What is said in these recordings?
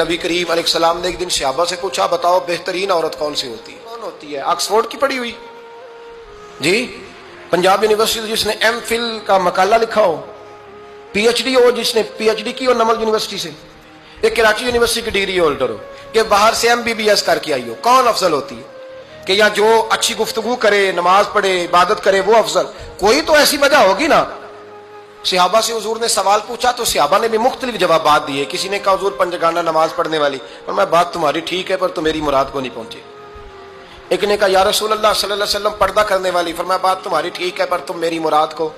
نبی کریم علیہ السلام نے ایک دن صحابہ سے پوچھا بتاؤ بہترین عورت کون سی ہوتی ہے؟ کون ہوتی ہے؟ آکسفورڈ کی پڑھی ہوئی جی، پنجاب یونیورسٹی جس نے ایم فل کا مقالہ لکھا ہو، پی ایچ ڈی ہو جس نے پی ایچ ڈی کی ہو نمل یونیورسٹی سے، ایک کراچی یونیورسٹی کی ڈگری ہولڈر ہو کہ باہر سے MBBS کر کے آئی ہو، کون افضل ہوتی ہے؟ کہ یا جو اچھی گفتگو کرے، نماز پڑھے، عبادت کرے وہ افضل؟ کوئی تو ایسی وجہ ہوگی نا۔ صحابہ سے حضور نے سوال پوچھا تو صحابہ نے بھی مختلف جوابات دیے۔ کسی نے کہا حضور پنجگانہ نماز پڑھنے والی، اور میں بات تمہاری ٹھیک ہے پر تم میری مراد کو نہیں پہنچے۔ ایک نے کہا یا رسول اللہ صلی اللہ علیہ وسلم پردہ کرنے والی، فرمایا بات تمہاری ٹھیک ہے پر تم میری مراد کو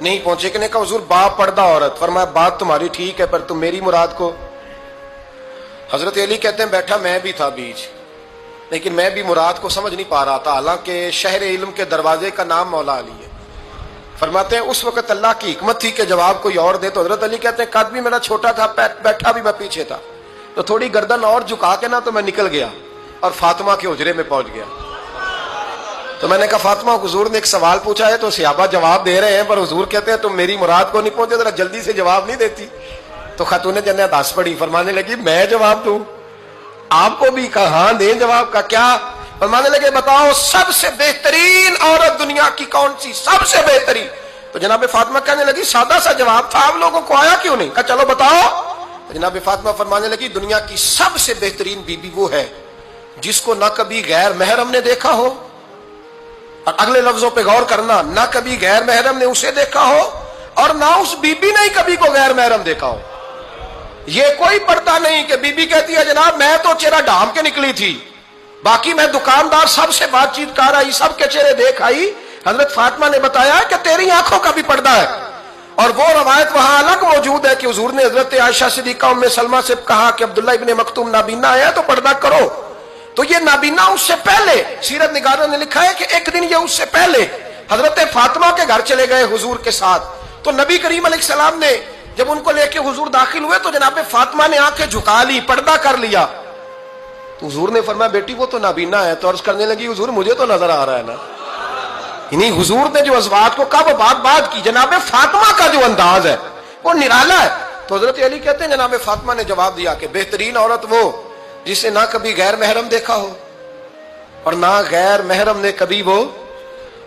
نہیں پہنچے۔ ایک نے کہا حضور با پردہ عورت، فرمایا بات تمہاری ٹھیک ہے پر تم میری مراد کو۔ حضرت علی کہتے ہیں بیٹھا میں بھی تھا بیچ، لیکن میں بھی مراد کو سمجھ نہیں پا رہا تھا، حالانکہ شہر علم کے دروازے کا نام مولا علی ہے۔ فرماتے ہیں اس وقت اللہ کی حکمت تھی کہ جواب کوئی اور دے، تو حضرت علی کہتے ہیں قد بھی میرا چھوٹا تھا، بیٹھا بھی میں پیچھے تھا، تو تھوڑی گردن اور جھکا کے نا تو میں نکل گیا اور فاطمہ کے حجرے میں پہنچ گیا۔ تو میں نے کہا فاطمہ حضور نے ایک سوال پوچھا ہے تو صحابہ جواب دے رہے ہیں پر حضور کہتے ہیں تم میری مراد کو نہیں پہنچے، ذرا جلدی سے جواب نہیں دیتی؟ تو خاتون جنت ہنس پڑی، فرمانے لگی میں جواب دوں؟ آپ کو بھی کہا ہاں دیں جواب کا کیا؟ فرمانے لگے بتاؤ سب سے بہترین عورت دنیا کی کون سی، سب سے بہترین؟ تو جناب فاطمہ کہنے لگی سادہ سا جواب تھا، آپ لوگوں کو آیا کیوں نہیں؟ کہا چلو بتاؤ۔ جناب فاطمہ فرمانے لگی دنیا کی سب سے بہترین بیوی وہ ہے جس کو نہ کبھی غیر محرم نے دیکھا ہو، اور اگلے لفظوں پہ غور کرنا، نہ کبھی غیر محرم نے اسے دیکھا ہو اور نہ اس بی بی نے کبھی کو غیر محرم دیکھا ہو۔ یہ کوئی پردہ نہیں کہ بی بی کہتی ہے جناب میں تو چہرہ ڈھام کے نکلی تھی، باقی میں دکاندار سب سے بات چیت کر آئی، سب کے چہرے دیکھ آئی۔ حضرت فاطمہ نے بتایا کہ تیری آنکھوں کا بھی پردہ ہے، اور وہ روایت وہاں الگ موجود ہے کہ حضور نے حضرت عائشہ صدیقہ ام سلمہ سے کہا کہ عبداللہ ابن مکتوم نابینا ہے تو پردہ کرو۔ تو یہ نابینا اس سے پہلے سیرت نگاروں نے لکھا ہے کہ ایک دن یہ اس سے پہلے حضرت فاطمہ کے گھر چلے گئے حضور کے ساتھ، تو نبی کریم علیہ السلام نے جب ان کو لے کے حضور داخل ہوئے تو جناب فاطمہ نے آنکھیں جھکا لی، پردہ کر لیا۔ تو حضور نے فرمایا بیٹی وہ تو نابینا ہے، تو عرض کرنے لگی حضور مجھے تو نظر آ رہا ہے نا۔ یعنی حضور نے جو ازواج کو کہا وہ بات کی، جناب فاطمہ کا جو انداز ہے وہ نرالا ہے۔ تو حضرت علی کہتے ہیں جناب فاطمہ نے جواب دیا کہ بہترین عورت وہ جسے نہ کبھی غیر محرم دیکھا ہو اور نہ غیر محرم نے کبھی، وہ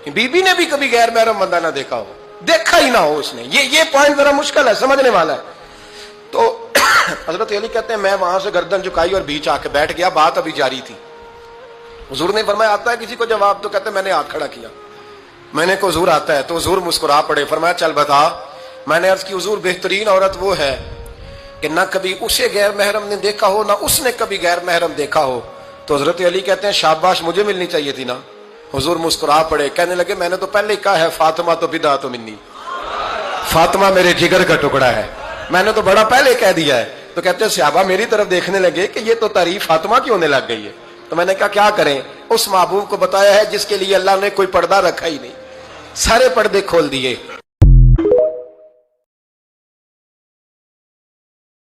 بی بی نے بھی کبھی غیر محرم بندہ نہ دیکھا ہو، دیکھا ہی نہ ہو اس نے۔ یہ پوائنٹ ذرا مشکل ہے سمجھنے والا ہے۔ تو حضرت علی کہتے ہیں میں وہاں سے گردن جھکائی اور بیچ آ کے بیٹھ گیا، بات ابھی جاری تھی۔ حضور نے فرمایا آتا ہے کسی کو جواب؟ تو کہتے ہیں میں نے ہاتھ کھڑا کیا، میں نے کو حضور آتا ہے، تو حضور مسکرا پڑے، فرمایا چل بتا۔ میں نے عرض کی حضور بہترین عورت وہ ہے کہ نہ کبھی اسے غیر محرم نے دیکھا ہو نہ اس نے کبھی غیر محرم دیکھا ہو۔ تو حضرت علی کہتے ہیں شاباش مجھے ملنی چاہیے تھی نا۔ حضور مسکرا پڑے، کہنے لگے میں نے تو پہلے ہی کہا ہے فاطمہ تو بدعت منی، فاطمہ میرے جگر کا ٹکڑا ہے، میں نے تو بڑا پہلے کہہ دیا ہے۔ تو کہتے ہیں صحابہ میری طرف دیکھنے لگے کہ یہ تو تعریف فاطمہ کی ہونے لگ گئی ہے۔ تو میں نے کہا کیا کریں؟ اس محبوب کو بتایا ہے جس کے لیے اللہ نے کوئی پردہ رکھا ہی نہیں، سارے پردے کھول دیے۔